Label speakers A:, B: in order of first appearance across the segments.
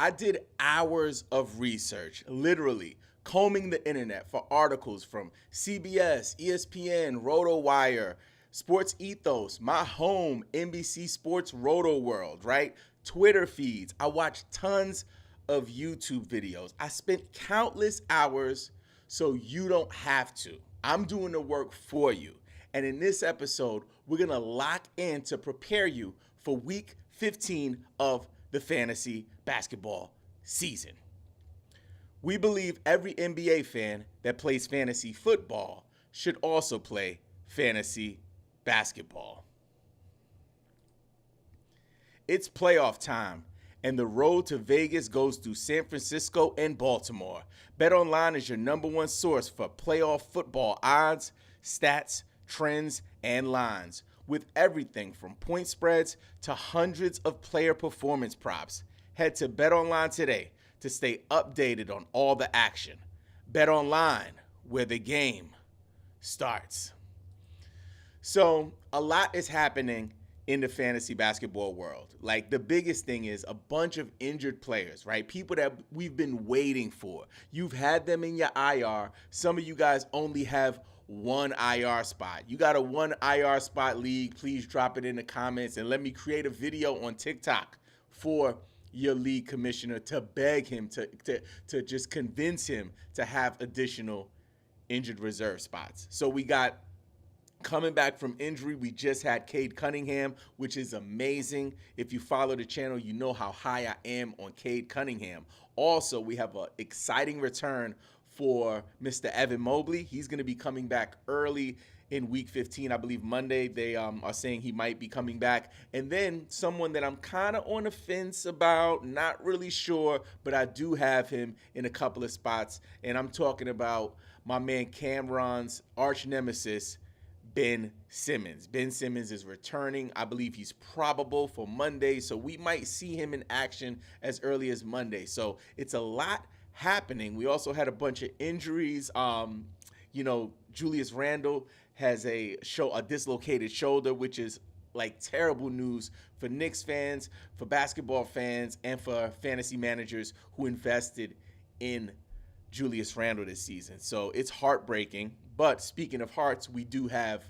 A: I did hours of research, literally combing the internet for articles from CBS, ESPN, RotoWire, Sports Ethos, my home, NBC Sports Roto World, right? Twitter feeds. I watched tons of YouTube videos. I spent countless hours so you don't have to. I'm doing the work for you. And in this episode, we're going to lock in to prepare you for week 15 of the fantasy basketball season. We believe every NBA fan that plays fantasy football should also play fantasy basketball. It's playoff time, and the road to Vegas goes through San Francisco and Baltimore. BetOnline is your number one source for playoff football odds, stats, trends, and lines, with everything from point spreads to hundreds of player performance props. Head to BetOnline today to stay updated on all the action. BetOnline, where the game starts. So, a lot is happening in the fantasy basketball world. Like, the biggest thing is a bunch of injured players, right? People that we've been waiting for. You've had them in your IR. Some of you guys only have one IR spot. You got a one IR spot league, please drop it in the comments and let me create a video on TikTok for your league commissioner to beg him to just convince him to have additional injured reserve spots. So we got coming back from injury, we just had Cade Cunningham, which is amazing. If you follow the channel, you know how high I am on Cade Cunningham. Also, we have an exciting return for Mr. Evan Mobley. He's going to be coming back early in week 15. I believe Monday they are saying he might be coming back. And then someone that I'm kind of on the fence about, not really sure, but I do have him in a couple of spots. And I'm talking about my man Cameron's arch nemesis, Ben Simmons. Ben Simmons is returning. I believe he's probable for Monday, so we might see him in action as early as Monday. So it's a lot happening. We also had a bunch of injuries. Julius Randle has a dislocated shoulder, which is like terrible news for Knicks fans, for basketball fans, and for fantasy managers who invested in Julius Randle this season. So it's heartbreaking. But speaking of hearts, we do have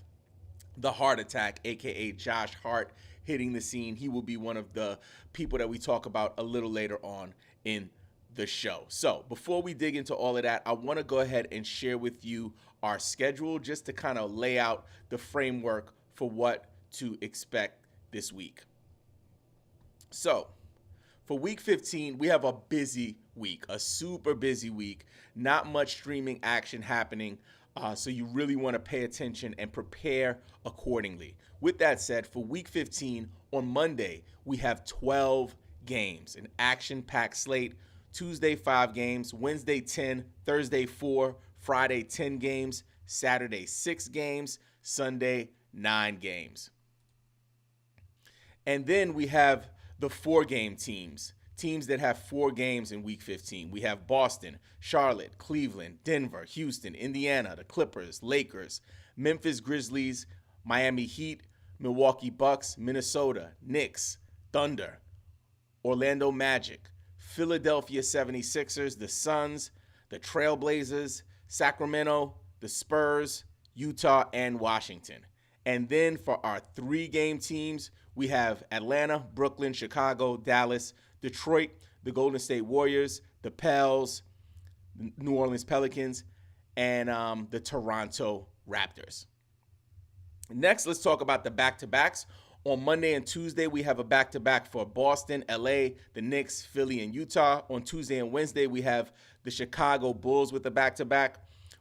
A: the heart attack, aka Josh Hart, hitting the scene. He will be one of the people that we talk about a little later on in the show. So before we dig into all of that, I want to go ahead and share with you our schedule just to kind of lay out the framework for what to expect this week. So for week 15, we have a busy week, a super busy week. Not much streaming action happening, so you really want to pay attention and prepare accordingly. With that said, for week 15, on Monday, we have 12 games, an action-packed slate. Tuesday, 5 games, Wednesday, 10, Thursday, 4, Friday, 10 games, Saturday, 6 games, Sunday, 9 games. And then we have the 4-game teams that have 4 games in week 15. We have Boston, Charlotte, Cleveland, Denver, Houston, Indiana, the Clippers, Lakers, Memphis Grizzlies, Miami Heat, Milwaukee Bucks, Minnesota, Knicks, Thunder, Orlando Magic, Philadelphia 76ers, the Suns, the Trailblazers, Sacramento, the Spurs, Utah, and Washington. And then for our 3-game teams, we have Atlanta, Brooklyn, Chicago, Dallas, Detroit, the Golden State Warriors, the Pels, the New Orleans Pelicans, and the Toronto Raptors. Next, let's talk about the back-to-backs. On Monday and Tuesday, we have a back-to-back for Boston, LA, the Knicks, Philly, and Utah. On Tuesday and Wednesday, we have the Chicago Bulls with the back-to-back.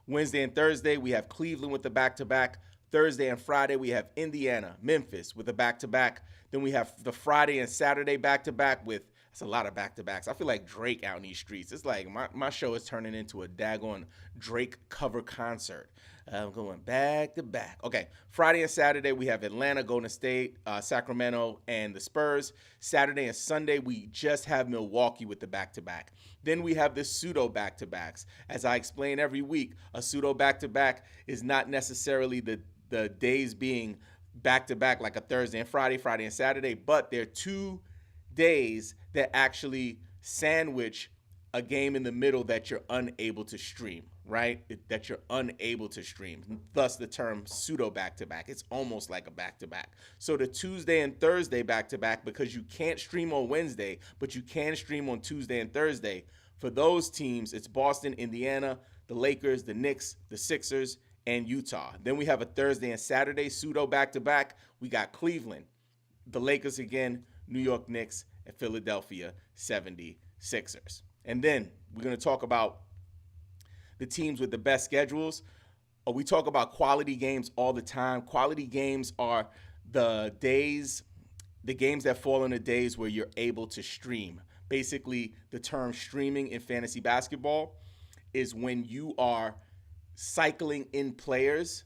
A: Wednesday and Thursday, we have Cleveland with the back-to-back. Thursday and Friday, we have Indiana, Memphis with a back-to-back. Then we have the Friday and Saturday back-to-back with, that's a lot of back-to-backs. I feel like Drake out in these streets. It's like my show is turning into a daggone Drake cover concert. I'm going back to back. Okay, Friday and Saturday, we have Atlanta, Golden State, Sacramento, and the Spurs. Saturday and Sunday, we just have Milwaukee with the back-to-back. Then we have the pseudo back-to-backs. As I explain every week, a pseudo back-to-back is not necessarily the days being back-to-back like a Thursday and Friday and Saturday, but they're 2 days that actually sandwich a game in the middle that you're unable to stream, right? That you're unable to stream. Thus the term pseudo back-to-back. It's almost like a back-to-back. So the Tuesday and Thursday back-to-back, because you can't stream on Wednesday, but you can stream on Tuesday and Thursday. For those teams, it's Boston, Indiana, the Lakers, the Knicks, the Sixers, and Utah. Then we have a Thursday and Saturday pseudo back-to-back. We got Cleveland, the Lakers again, New York Knicks, and Philadelphia 76ers. And then we're going to talk about the teams with the best schedules. We talk about quality games all the time. Quality games are the games that fall in the days where you're able to stream. Basically, the term streaming in fantasy basketball is when you are cycling in players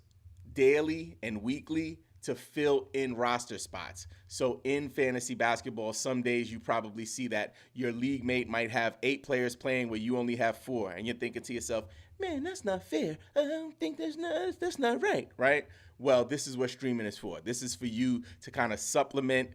A: daily and weekly to fill in roster spots. So in fantasy basketball, some days you probably see that your league mate might have 8 players playing where you only have 4. And you're thinking to yourself, man, that's not fair. I don't think that's not right, right? Well, this is what streaming is for. This is for you to kind of supplement,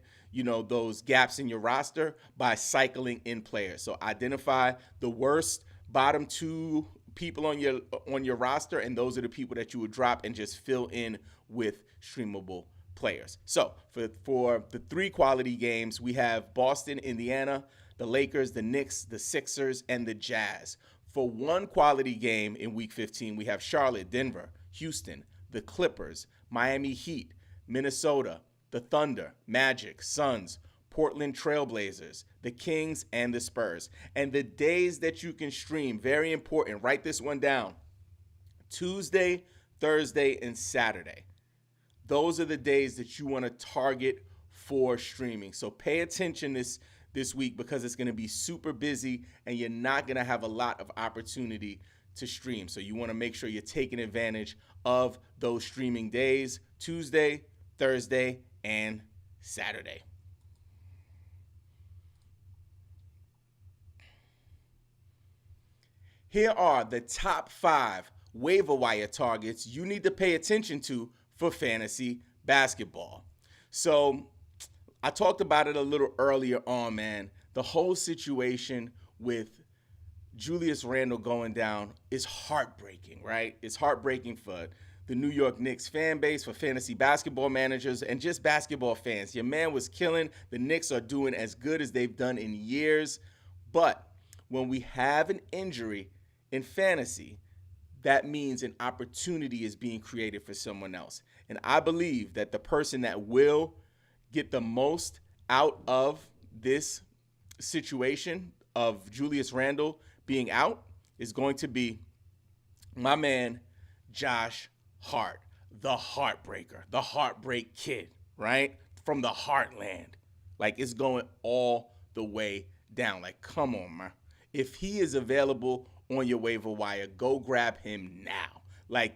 A: those gaps in your roster by cycling in players. So identify the worst bottom 2 people on your roster, and those are the people that you would drop and just fill in with streamable players. So for the 3 quality games, we have Boston, Indiana, the Lakers, the Knicks, the Sixers, and the Jazz. For 1 quality game in Week 15, we have Charlotte, Denver, Houston, the Clippers, Miami Heat, Minnesota, the Thunder, Magic, Suns, Portland Trailblazers, the Kings, and the Spurs. And the days that you can stream, very important, write this one down. Tuesday, Thursday, and Saturday. Those are the days that you want to target for streaming. So pay attention this week, because it's going to be super busy and you're not going to have a lot of opportunity to stream. So you want to make sure you're taking advantage of those streaming days, Tuesday, Thursday, and Saturday. Here are the top 5 waiver wire targets you need to pay attention to for fantasy basketball. So I talked about it a little earlier on, man. The whole situation with Julius Randle going down is heartbreaking, right? It's heartbreaking for the New York Knicks fan base, for fantasy basketball managers, and just basketball fans. Your man was killing. The Knicks are doing as good as they've done in years. But when we have an injury in fantasy, that means an opportunity is being created for someone else. And I believe that the person that will get the most out of this situation of Julius Randle being out is going to be my man, Josh Hart, the heartbreaker, the heartbreak kid, right? From the heartland. Like, it's going all the way down. Like, come on, man. If he is available on your waiver wire, go grab him now. Like,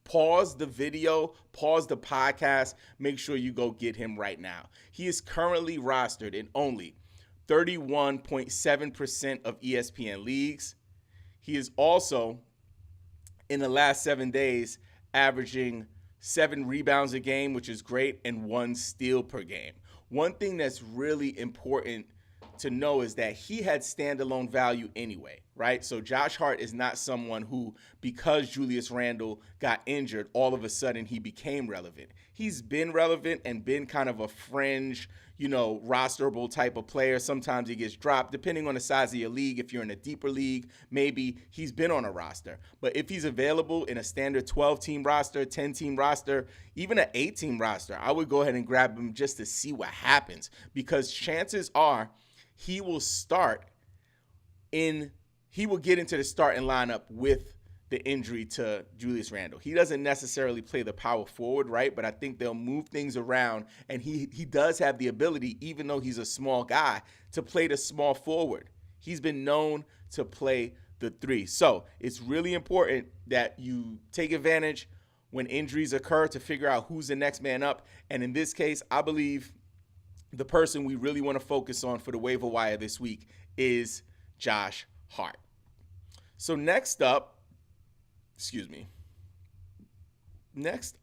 A: pause the video, pause the podcast, make sure you go get him right now. He is currently rostered in only 31.7% of ESPN leagues. He is also, in the last 7 days, averaging 7 rebounds a game, which is great, and 1 steal per game. One thing that's really important to know is that he had standalone value anyway, right? So Josh Hart is not someone who, because Julius Randle got injured, all of a sudden he became relevant. He's been relevant and been kind of a fringe, rosterable type of player. Sometimes he gets dropped, depending on the size of your league. If you're in a deeper league, maybe he's been on a roster. But if he's available in a standard 12-team roster, 10-team roster, even an 8-team roster, I would go ahead and grab him just to see what happens, because chances are he will get into the starting lineup with the injury to Julius Randle. He doesn't necessarily play the power forward, right? But I think they'll move things around, and he does have the ability, even though he's a small guy, to play the small forward. He's been known to play the 3. So it's really important that you take advantage when injuries occur to figure out who's the next man up. And in this case, I believe the person we really want to focus on for the waiver wire this week is Josh Hart. So next up, the next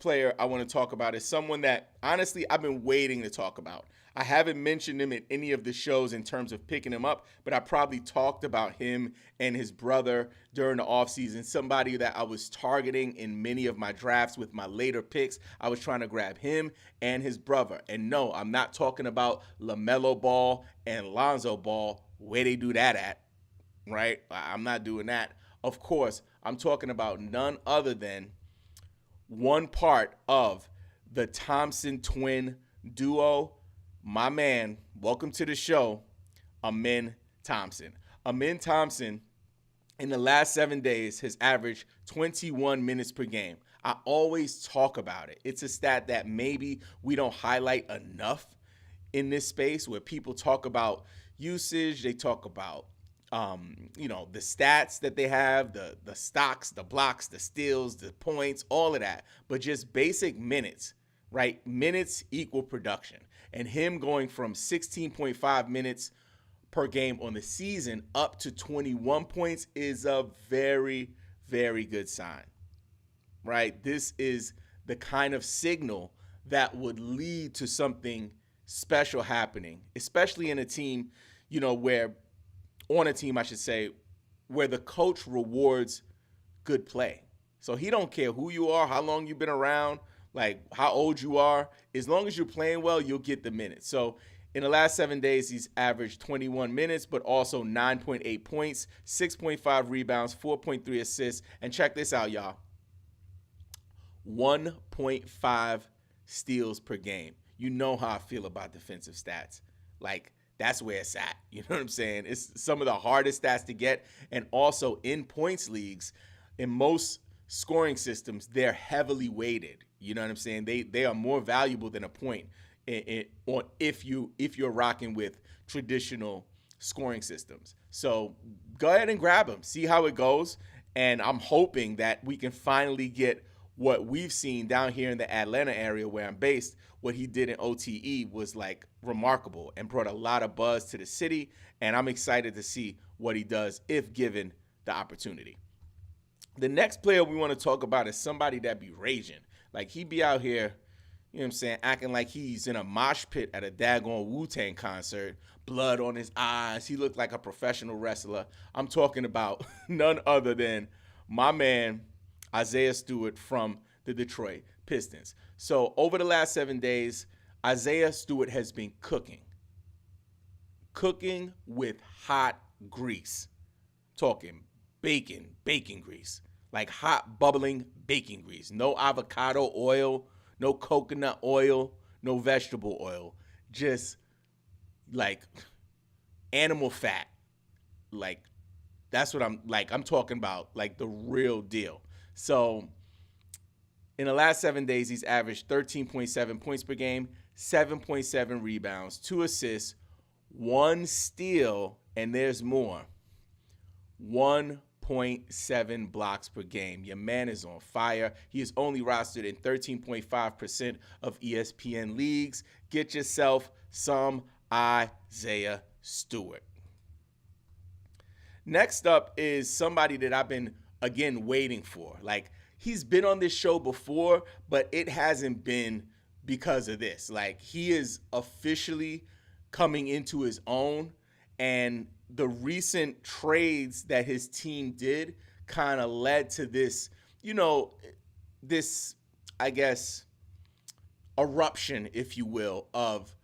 A: player I want to talk about is someone that, honestly, I've been waiting to talk about. I haven't mentioned him in any of the shows in terms of picking him up, but I probably talked about him and his brother during the offseason. Somebody that I was targeting in many of my drafts with my later picks. I was trying to grab him and his brother. And no, I'm not talking about LaMelo Ball and Lonzo Ball, where they do that at, right? I'm not doing that. Of course, I'm talking about none other than one part of the Thompson twin duo. My man, welcome to the show, Amin Thompson. Amin Thompson, in the last 7 days, has averaged 21 minutes per game. I always talk about it. It's a stat that maybe we don't highlight enough in this space, where people talk about usage, they talk about the stats that they have, the stocks, the blocks, the steals, the points, all of that. But just basic minutes, right? Minutes equal production. And him going from 16.5 minutes per game on the season up to 21 points is a very, very good sign, right? This is the kind of signal that would lead to something special happening, especially in a team, where the coach rewards good play. So he don't care who you are, how long you've been around, like how old you are. As long as you're playing well, you'll get the minutes. So in the last 7 days, he's averaged 21 minutes, but also 9.8 points, 6.5 rebounds, 4.3 assists. And check this out, y'all. 1.5 steals per game. You know how I feel about defensive stats. Like, that's where it's at. You know what I'm saying? It's some of the hardest stats to get. And also in points leagues, in most scoring systems, they're heavily weighted. You know what I'm saying? They are more valuable than a point if you're rocking with traditional scoring systems. So go ahead and grab them, see how it goes. And I'm hoping that we can finally get what we've seen down here in the Atlanta area where I'm based. What he did in OTE was like remarkable and brought a lot of buzz to the city. And I'm excited to see what he does if given the opportunity. The next player we want to talk about is somebody that be raging. Like, he be out here, you know what I'm saying, acting like he's in a mosh pit at a daggone Wu-Tang concert, blood on his eyes. He looked like a professional wrestler. I'm talking about none other than my man, Isaiah Stewart from the Detroit Pistons. So over the last 7 days, Isaiah Stewart has been cooking with hot grease. Talking bacon grease. Like hot, bubbling bacon grease. No avocado oil, no coconut oil, no vegetable oil. Just like animal fat. Like, that's what I'm talking about, like the real deal. So in the last 7 days, he's averaged 13.7 points per game, 7.7 rebounds, 2 assists, 1 steal, and there's more. 1.7 blocks per game. Your man is on fire. He is only rostered in 13.5% of ESPN leagues. Get yourself some Isaiah Stewart. Next up is somebody that I've been, again, waiting for. Like, he's been on this show before, but it hasn't been because of this. Like, he is officially coming into his own, and the recent trades that his team did kind of led to this, I guess, eruption, if you will, of,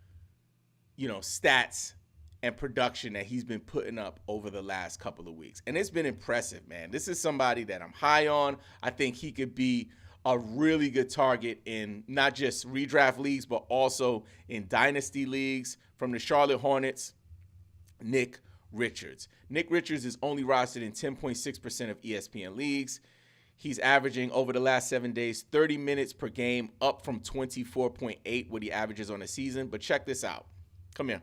A: stats and production that he's been putting up over the last couple of weeks. And it's been impressive, man. This is somebody that I'm high on. I think he could be a really good target in not just redraft leagues, but also in dynasty leagues. From the Charlotte Hornets, Nick Richards. Nick Richards is only rostered in 10.6% of ESPN leagues. He's averaging over the last 7 days 30 minutes per game, up from 24.8 what he averages on a season. But check this out. Come here.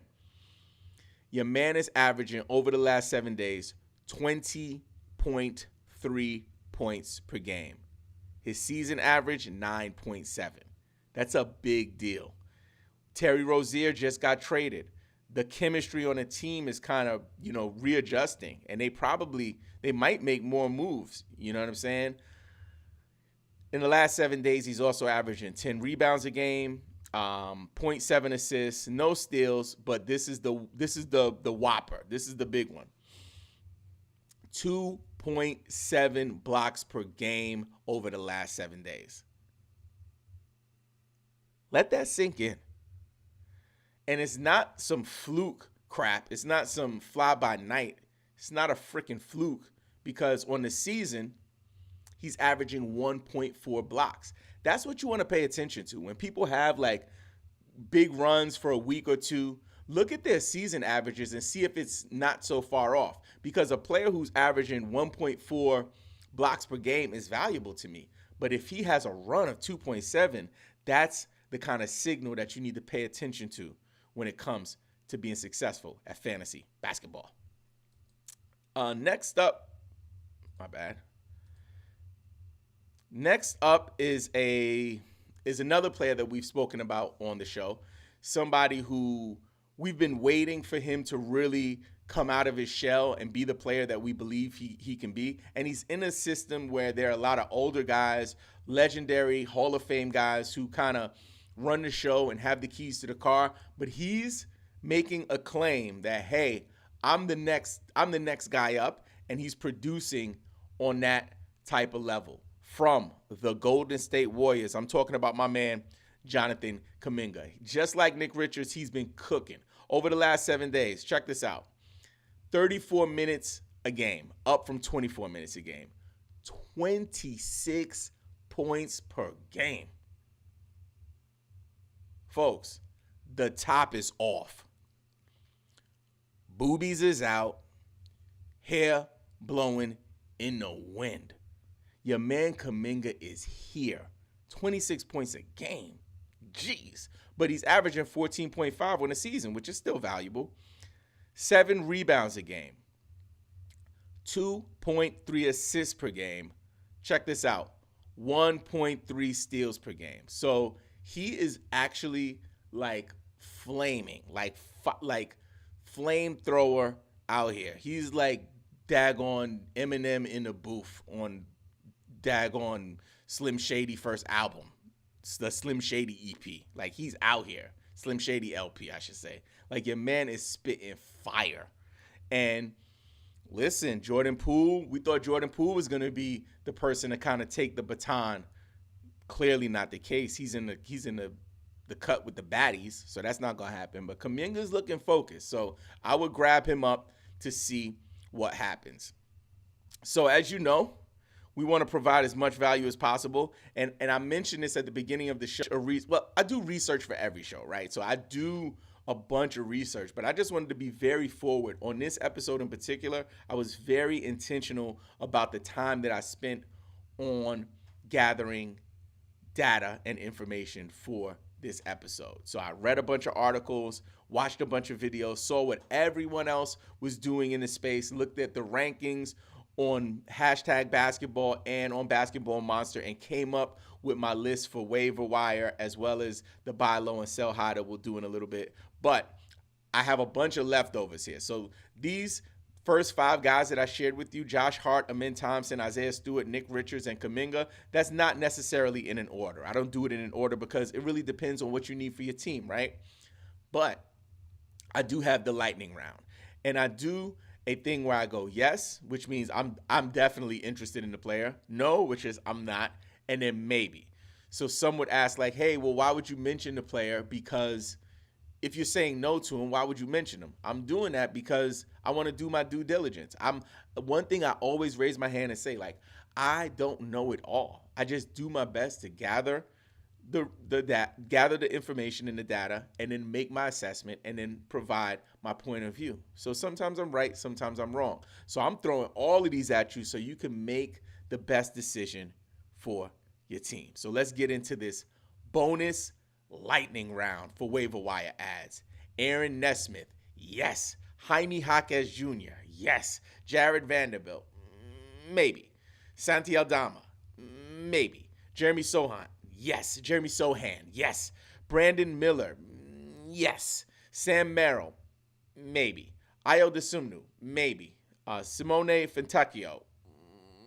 A: Your man is averaging over the last 7 days 20.3 points per game. His season average, 9.7. That's a big deal. Terry Rozier just got traded. The chemistry on the team is kind of, readjusting. And they might make more moves. You know what I'm saying? In the last 7 days, he's also averaging 10 rebounds a game, 0.7 assists, no steals, but this is the whopper. This is the big one. 2.7 blocks per game over the last 7 days. Let that sink in. And it's not some fluke crap. It's not some fly by night. It's not a freaking fluke, because on the season, he's averaging 1.4 blocks. That's what you want to pay attention to. When people have like big runs for a week or two, look at their season averages and see if it's not so far off. Because a player who's averaging 1.4 blocks per game is valuable to me. But if he has a run of 2.7, that's the kind of signal that you need to pay attention to when it comes to being successful at fantasy basketball. Next up is another player that we've spoken about on the show. Somebody who we've been waiting for him to really come out of his shell and be the player that we believe he can be. And he's in a system where there are a lot of older guys, legendary Hall of Fame guys who kind of run the show and have the keys to the car. But he's making a claim that, hey, I'm the next guy up, and he's producing on that type of level from the Golden State Warriors. I'm talking about my man, Jonathan Kuminga. Just like Nick Richards, he's been cooking. Over the last 7 days, check this out. 34 minutes a game, up from 24 minutes a game. 26 points per game. Folks, the top is off. Boobies is out. Hair blowing in the wind. Your man Kuminga is here. 26 points a game. Jeez. But he's averaging 14.5 on the season, which is still valuable. 7 rebounds a game. 2.3 assists per game. Check this out. 1.3 steals per game. So he is actually like flaming, like flamethrower out here. He's like daggone Eminem in the booth on daggone Slim Shady first album. It's the Slim Shady EP. Like, he's out here. Slim Shady LP, I should say. Like, your man is spitting fire. And listen, Jordan Poole, we thought Jordan Poole was going to be the person to kind of take the baton. Clearly not the case. He's in the cut with the baddies, so that's not going to happen. But Kuminga's looking focused, so I would grab him up to see what happens. So as you know, we want to provide as much value as possible. And I mentioned this at the beginning of the show. Well, I do research for every show, right? So I do a bunch of research, but I just wanted to be very forward. On this episode in particular, I was very intentional about the time that I spent on gathering data and information for this episode. So I read a bunch of articles, watched a bunch of videos, saw what everyone else was doing in the space, looked at the rankings on #basketball and on Basketball Monster, and came up with my list for waiver wire, as well as the buy low and sell high that we'll do in a little bit. But I have a bunch of leftovers here. So these first 5 guys that I shared with you, Josh Hart, Amin Thompson, Isaiah Stewart, Nick Richards, and Kuminga, that's not necessarily in an order. I don't do it in an order because it really depends on what you need for your team, right? But I do have the lightning round. And I do a thing where I go yes, which means I'm definitely interested in the player. No, which is I'm not. And then maybe. So some would ask like, hey, well, why would you mention the player? Because if you're saying no to him, why would you mention him? I'm doing that because I want to do my due diligence. One thing I always raise my hand and say, like, I don't know it all. I just do my best to gather the information and the data, and then make my assessment, and then provide my point of view. So sometimes I'm right, sometimes I'm wrong. So I'm throwing all of these at you so you can make the best decision for your team. So let's get into this bonus lightning round for waiver wire ads. Aaron Nesmith, yes. Jaime Jaquez Jr., yes. Jared Vanderbilt, maybe. Santi Aldama, maybe. Jeremy Sohan, yes. Jeremy Sohan, yes. Brandon Miller, yes. Sam Merrill, maybe. Ayo Dosunmu, maybe. Simone Fontecchio,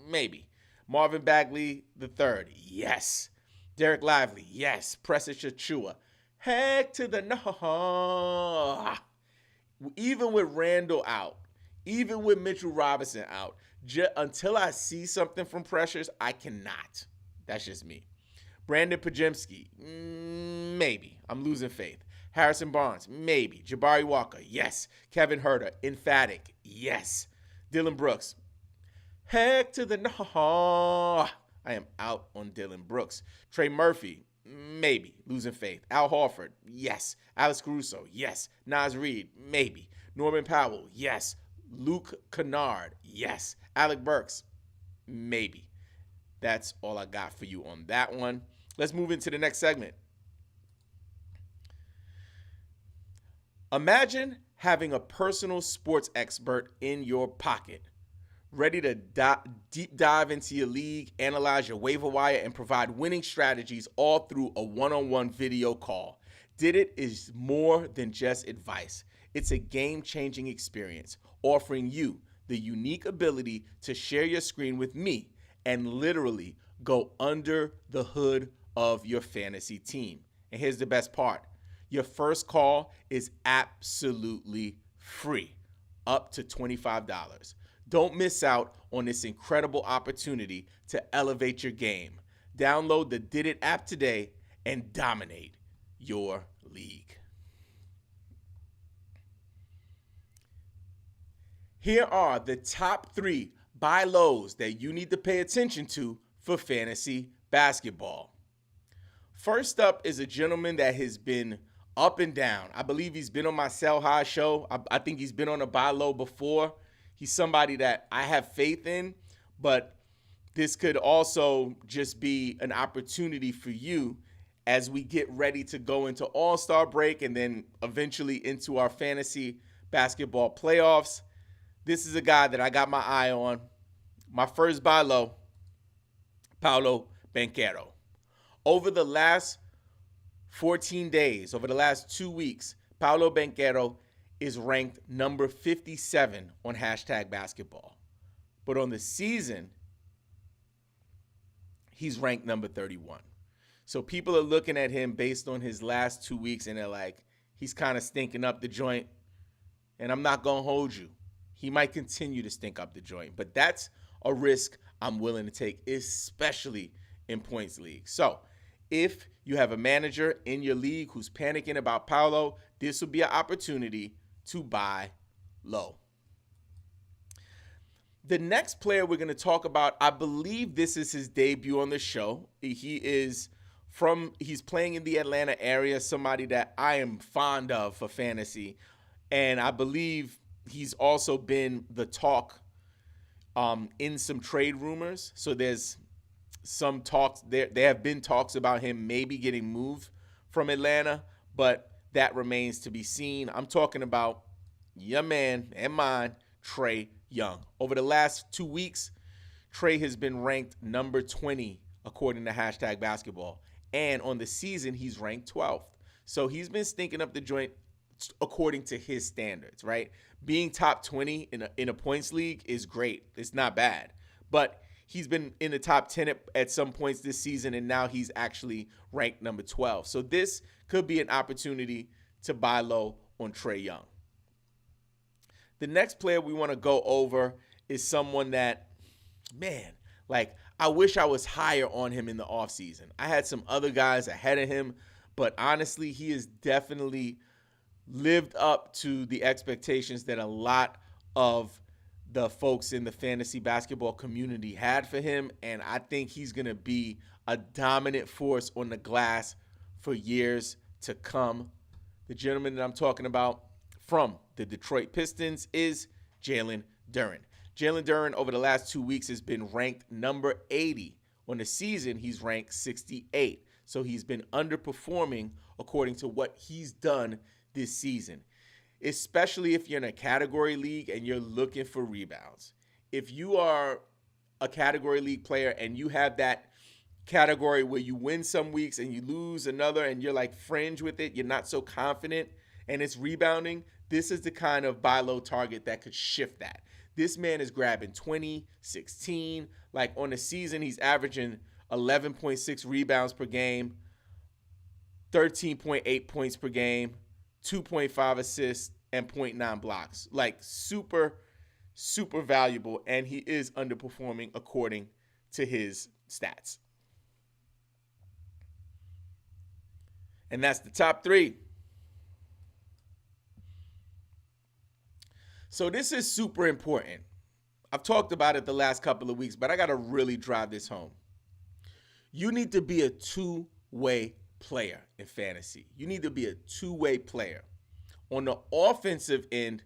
A: maybe. Marvin Bagley III, yes. Derek Lively, yes. Precious Achua, Heck to the no. Even with Randall out, even with Mitchell Robinson out, until I see something from Pressures, I cannot. That's just me. Brandon Pajemski, maybe. I'm losing faith. Harrison Barnes, maybe. Jabari Walker, yes. Kevin Herter, emphatic, yes. Dylan Brooks, heck to the no. I am out on Dylan Brooks. Trey Murphy, maybe. Losing faith. Al Horford, yes. Alex Caruso, yes. Naz Reid, maybe. Norman Powell, yes. Luke Kennard, yes. Alec Burks, maybe. That's all I got for you on that one. Let's move into the next segment. Imagine having a personal sports expert in your pocket, ready to deep dive into your league, analyze your waiver wire, and provide winning strategies all through a one-on-one video call. Did It is more than just advice. It's a game-changing experience, offering you the unique ability to share your screen with me and literally go under the hood of your fantasy team. And here's the best part. Your first call is absolutely free, up to $25. Don't miss out on this incredible opportunity to elevate your game. Download the Did It app today and dominate your league. Here are the top 3 buy lows that you need to pay attention to for fantasy basketball. First up is a gentleman that has been up and down. I believe he's been on my Sell High show. I think he's been on a buy low before. He's somebody that I have faith in, but this could also just be an opportunity for you as we get ready to go into All-Star break and then eventually into our fantasy basketball playoffs. This is a guy that I got my eye on. My first buy low, Paolo Banchero. Over the last 14 days, over the last 2 weeks, Paolo Banchero is ranked number 57 on hashtag basketball. But on the season, he's ranked number 31. So people are looking at him based on his last 2 weeks, and they're like, he's kind of stinking up the joint. And I'm not going to hold you. He might continue to stink up the joint. But that's a risk I'm willing to take, especially in points league. So if you have a manager in your league who's panicking about Paolo, this will be an opportunity to buy low. The next player we're going to talk about, I believe this is his debut on the show. He's playing in the Atlanta area, somebody that I am fond of for fantasy. And I believe he's also been the talk in some trade rumors. So there's some talks there. There have been talks about him maybe getting moved from Atlanta, but that remains to be seen. I'm talking about your man and mine, Trae Young. Over the last 2 weeks, Trae has been ranked number 20 according to hashtag basketball. And on the season, he's ranked 12th. So he's been stinking up the joint according to his standards, right? Being top 20 in a points league is great. It's not bad. But he's been in the top 10 at some points this season, and now he's actually ranked number 12. So this could be an opportunity to buy low on Trae Young. The next player we want to go over is someone that, man, like I wish I was higher on him in the offseason. I had some other guys ahead of him, but honestly, he has definitely lived up to the expectations that a lot of the folks in the fantasy basketball community had for him, and I think he's going to be a dominant force on the glass for years to come. The gentleman that I'm talking about from the Detroit Pistons is Jalen Duren. Jalen Duren over the last 2 weeks has been ranked number 80. On the season, he's ranked 68. So he's been underperforming according to what he's done this season, especially if you're in a category league and you're looking for rebounds. If you are a category league player and you have that category where you win some weeks and you lose another and you're like fringe with it, you're not so confident, and it's rebounding, this is the kind of buy low target that could shift that. This man is grabbing 20, 16. Like on the season, he's averaging 11.6 rebounds per game, 13.8 points per game, 2.5 assists, and zero point 0.9 blocks. Like super, super valuable, and he is underperforming according to his stats. And that's the top three. So this is super important. I've talked about it the last couple of weeks, but I got to really drive this home. You need to be a two-way player in fantasy. You need to be a two-way player. On the offensive end,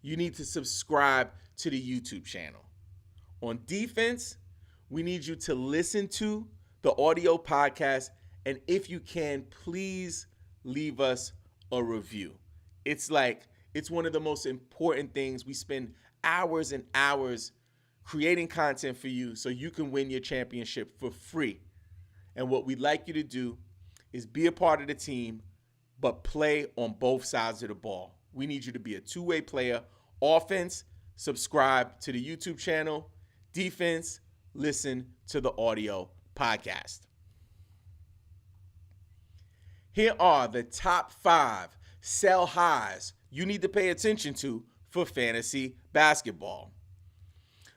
A: you need to subscribe to the YouTube channel. On defense, we need you to listen to the audio podcast, and if you can, please leave us a review. It's one of the most important things. We spend hours and hours creating content for you so you can win your championship for free. And what we'd like you to do is be a part of the team, but play on both sides of the ball. We need you to be a two-way player. Offense, subscribe to the YouTube channel. Defense, listen to the audio podcast. Here are the top 5 sell highs you need to pay attention to for fantasy basketball.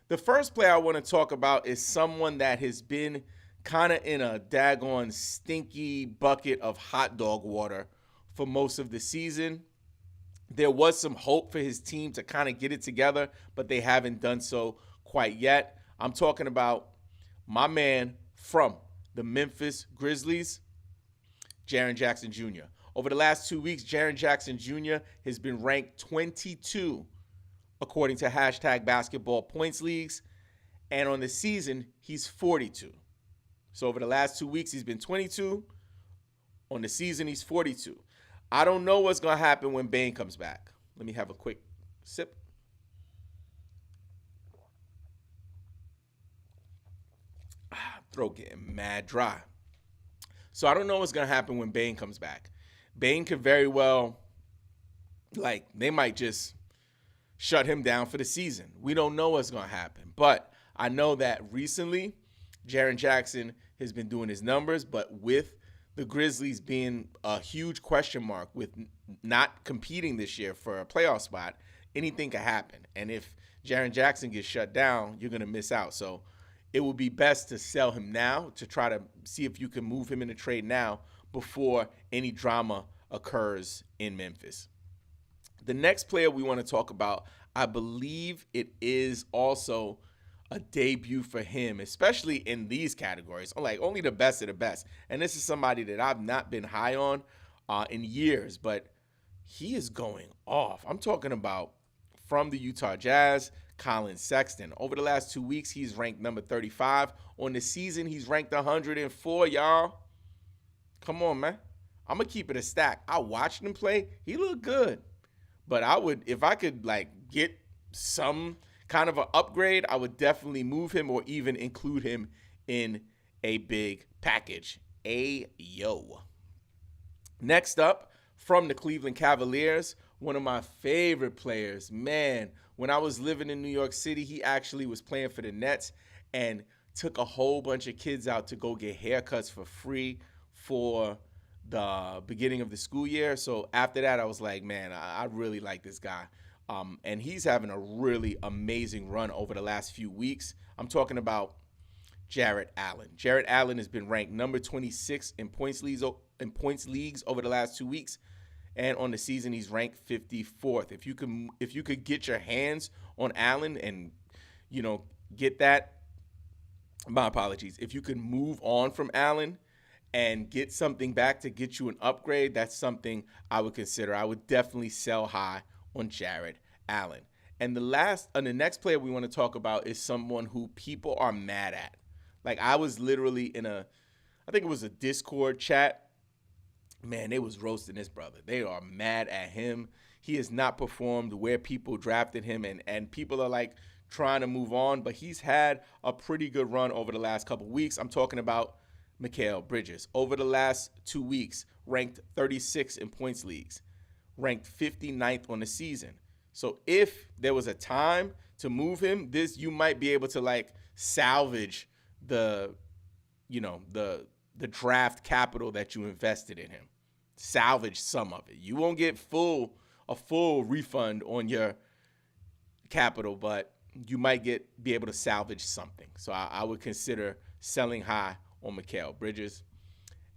A: The first player I want to talk about is someone that has been kind of in a daggone stinky bucket of hot dog water for most of the season. There was some hope for his team to kind of get it together, but they haven't done so quite yet. I'm talking about my man from the Memphis Grizzlies, Jaren Jackson Jr. Over the last 2 weeks, Jaren Jackson Jr. has been ranked 22 according to hashtag basketball points leagues. And on the season, he's 42. So over the last 2 weeks, he's been 22. On the season, he's 42. I don't know what's going to happen when Bane comes back. Let me have a quick sip. Throat getting mad dry. So I don't know what's going to happen when Bane comes back. Bane could very well, they might just shut him down for the season. We don't know what's going to happen. But I know that recently, Jaren Jackson has been doing his numbers, but with the Grizzlies being a huge question mark with not competing this year for a playoff spot, anything can happen. And if Jaren Jackson gets shut down, you're going to miss out. So it would be best to sell him now to try to see if you can move him in a trade now before any drama occurs in Memphis. The next player we want to talk about, I believe it is also a debut for him, especially in these categories, only the best of the best. And this is somebody that I've not been high on in years, but he is going off. I'm talking about from the Utah Jazz, Colin Sexton. Over the last 2 weeks, he's ranked number 35. On the season, he's ranked 104, y'all. Come on, man. I'm going to keep it a stack. I watched him play. He looked good. But I would, if I could, get some kind of an upgrade, I would definitely move him or even include him in a big package. Ayo. Next up, from the Cleveland Cavaliers, one of my favorite players. Man, when I was living in New York City, he actually was playing for the Nets and took a whole bunch of kids out to go get haircuts for free for the beginning of the school year. So after that, I was like, man, I really like this guy. And he's having a really amazing run over the last few weeks. I'm talking about Jarrett Allen. Jarrett Allen has been ranked number 26 in points leagues over the last 2 weeks. And on the season, he's ranked 54th. If you could get your hands on Allen and, get that, my apologies. If you could move on from Allen and get something back to get you an upgrade, that's something I would consider. I would definitely sell high on Jarrett Allen. And the next player we want to talk about is someone who people are mad at. I was literally in I think it was a Discord chat. Man, they was roasting this brother. They are mad at him. He has not performed where people drafted him, and people are trying to move on, but he's had a pretty good run over the last couple weeks. I'm talking about Mikal Bridges. Over the last 2 weeks, ranked 36 in points leagues, ranked 59th on the season. So if there was a time to move him, you might be able to salvage the the draft capital that you invested in him. Salvage some of it. You won't get a full refund on your capital, but you might be able to salvage something. So I would consider selling high on Mikal Bridges.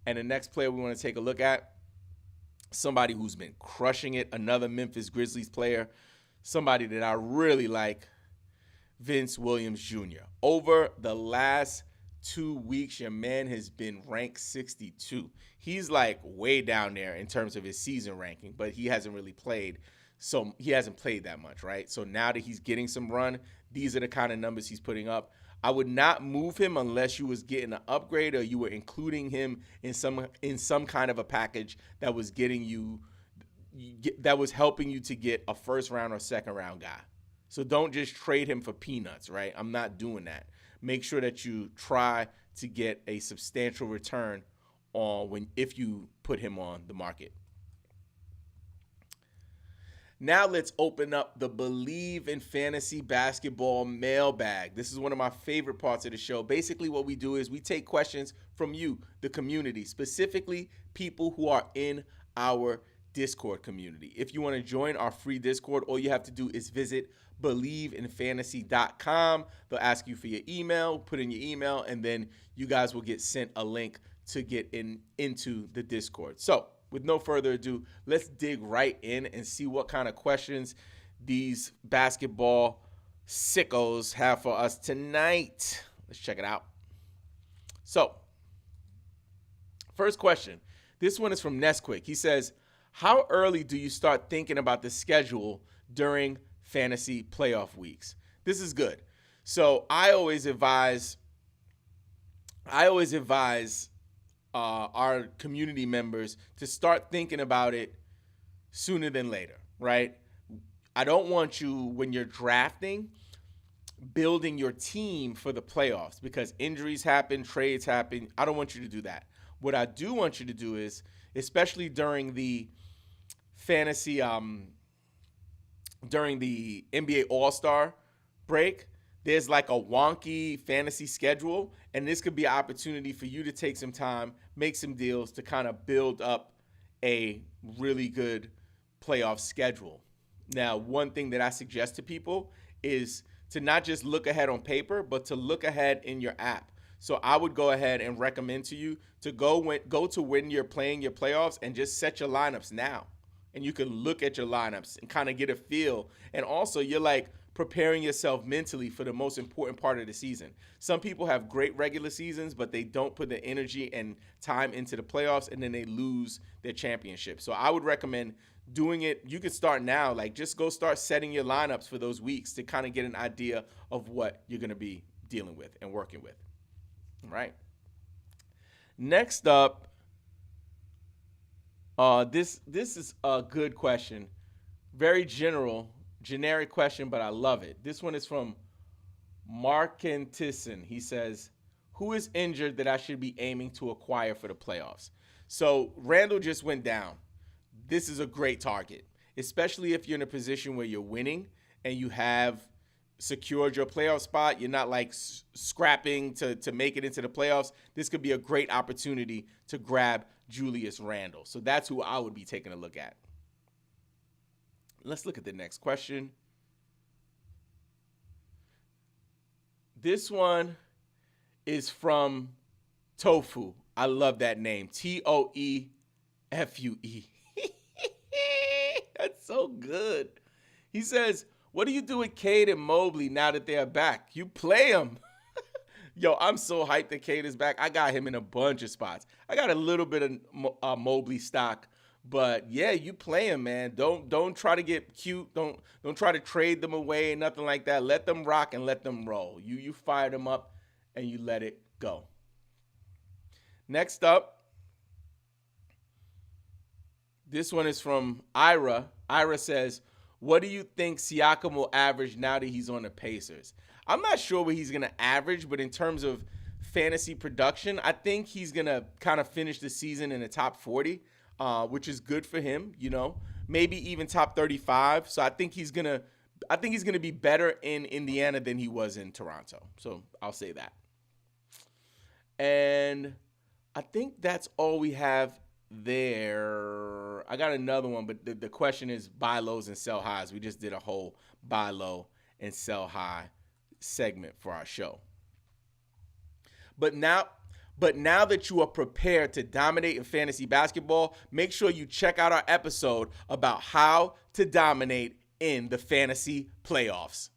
A: And the next player we want to take a look at, somebody who's been crushing it, another Memphis Grizzlies player, somebody that I really like, Vince Williams Jr. Over the last 2 weeks, your man has been ranked 62. He's like way down there in terms of his season ranking, but he hasn't really played. So he hasn't played that much, right? So now that he's getting some run, these are the kind of numbers he's putting up. I would not move him unless you was getting an upgrade or you were including him in some kind of a package that was helping you to get a first round or second round guy. So don't just trade him for peanuts, right? I'm not doing that. Make sure that you try to get a substantial return if you put him on the market. Now let's open up the Believe in Fantasy Basketball mailbag. This is one of my favorite parts of the show. Basically, what we do is we take questions from you, the community, specifically people who are in our Discord community. If you want to join our free Discord, all you have to do is visit believeinfantasy.com. They'll ask you for your email, put in your email, and then you guys will get sent a link to get into the Discord. So, with no further ado, let's dig right in and see what kind of questions these basketball sickos have for us tonight. Let's check it out. So, first question. This one is from Nesquick. He says, how early do you start thinking about the schedule during fantasy playoff weeks? This is good. So I always advise our community members to start thinking about it sooner than later, right? I don't want you, when you're drafting, building your team for the playoffs because injuries happen, trades happen. I don't want you to do that. What I do want you to do is, especially during the fantasy, during the NBA All-Star break, there's like a wonky fantasy schedule, and this could be an opportunity for you to take some time, make some deals to kind of build up a really good playoff schedule. Now, one thing that I suggest to people is to not just look ahead on paper, but to look ahead in your app. So I would go ahead and recommend to you to go to when you're playing your playoffs and just set your lineups now. And you can look at your lineups and kind of get a feel. And also, you're like preparing yourself mentally for the most important part of the season. Some people have great regular seasons, but they don't put the energy and time into the playoffs, and then they lose their championship. So I would recommend doing it. You can start now. Like, just go start setting your lineups for those weeks to kind of get an idea of what you're going to be dealing with and working with. All right. Next up, this is a good question. Very generic question, but I love it. This one is from Markentisson. He says, who is injured that I should be aiming to acquire for the playoffs? So Randall just went down. This is a great target, especially if you're in a position where you're winning and you have secured your playoff spot. You're not like scrapping to make it into the playoffs. This could be a great opportunity to grab Julius Randle. So that's who I would be taking a look at. Let's look at the next question. This one is from Tofu. I love that name. Toefue. That's so good. He says, what do you do with Cade and Mobley now that they're back? You play them. Yo, I'm so hyped that Cade is back. I got him in a bunch of spots. I got a little bit of Mobley stock. But yeah, you play him, man. Don't try to get cute. Don't try to trade them away, nothing like that. Let them rock and let them roll. You fire them up and you let it go. Next up, this one is from Ira. Ira says, what do you think Siakam will average now that he's on the Pacers? I'm not sure what he's going to average, but in terms of fantasy production, I think he's going to kind of finish the season in the top 40. Which is good for him, you know, maybe even top 35. So I think he's gonna be better in Indiana than he was in Toronto. So I'll say that. And I think that's all we have there. I got another one, but the question is buy lows and sell highs. We just did a whole buy low and sell high segment for our show. But now that you are prepared to dominate in fantasy basketball, make sure you check out our episode about how to dominate in the fantasy playoffs.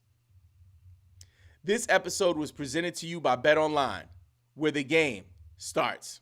A: This episode was presented to you by BetOnline, where the game starts.